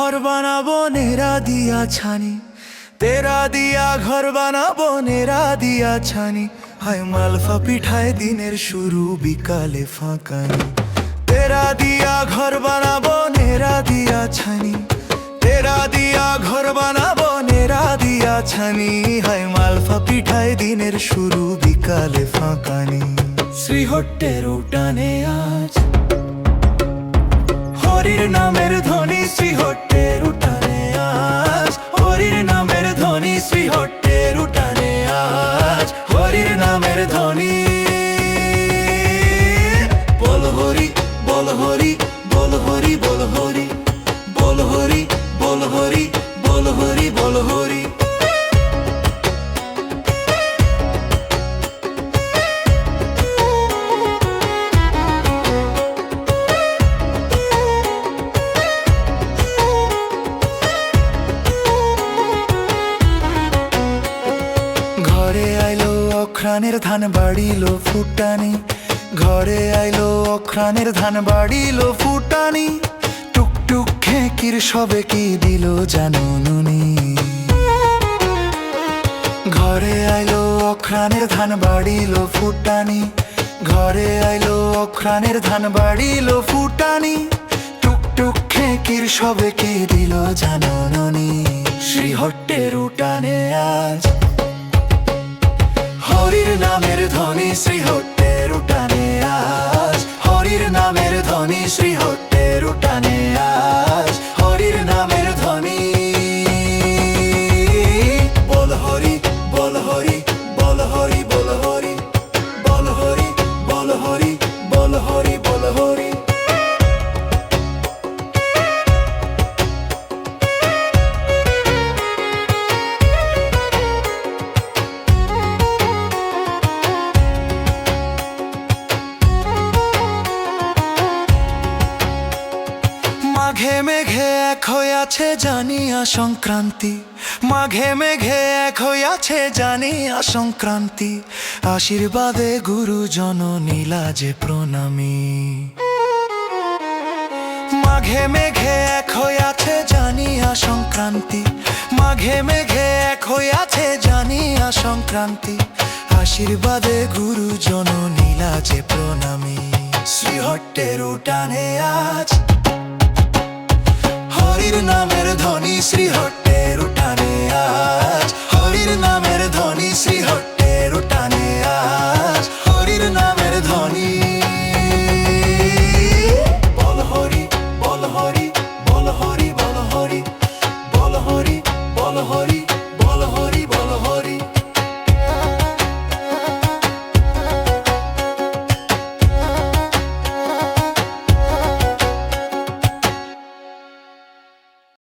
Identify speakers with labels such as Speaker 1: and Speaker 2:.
Speaker 1: ঘর বানাবো নেরা দিয়া ছানি, তেরা দিয়া ঘর বানাবো নেরা দিয়া ছানি। হায় মালফা পিঠায় দিনের শুরু বিকালে ফাঁকানি। তেরা দিয়া ঘর বানাবো নেরা দিয়া ছানি, তেরা দিয়া ঘর বানাবো নেরা দিয়া ছানি। হায় মালফা পিঠায় দিনের শুরু বিকালে ফাঁকানি। শ্রীহট্টের উঠানে আজ হরির নামের ধ্বনি, শ্রীহট্টের উঠানে আজ হরির নামের ধ্বনি, শ্রীহট্টের উঠানে আজ হরির নামের ধ্বনি। বল হরি বল হরি বল হরি বল হরি বল হরি বল হরি বল হরি বল হরি। ঘরে আইলো অঘ্রাণের ধান বাড়িলো ফুটানি, ঘরে আইলো অঘ্রাণের ধান বাড়িলো ফুটানি। টুকটুক খেকির সবে কি দিল জানো নুনি। ঘরে আইলো অঘ্রাণের ধান বাড়িলো ফুটানি, ঘরে আইলো অঘ্রাণের ধান বাড়িলো ফুটানি। টুকটুক খেকির সবে কি দিল জানো নুনি। শ্রীহট্টের উঠানে আজ হরির নামের ধ্বনি, শ্রীহট্টের উঠানে আজ হরির নামের ধ্বনি, শ্রীহট্টের উঠানে আজ হরির নামের ধ্বনি। বল হরি বল হরি বল হরি বল হরি বল হরি বল হরি বল হরি বল হরি। মাঘে মেঘে এক হইয়াছে জানিয়া সংক্রান্তি, মাঘে মেঘে এক হইয়াছে জানিয়া সংক্রান্তি। আশীর্বাদে গুরুজন নীলা যে প্রণামী। মাঘে মেঘে এক হইয়াছে জানিয়া সংক্রান্তি, মাঘে মেঘে এক হইয়াছে জানিয়া সংক্রান্তি। আশীর্বাদে গুরুজন নীলা যে প্রণামী। শ্রীহট্টের উঠানে আজ হরির নামের ধ্বনি, শ্রীহট্ট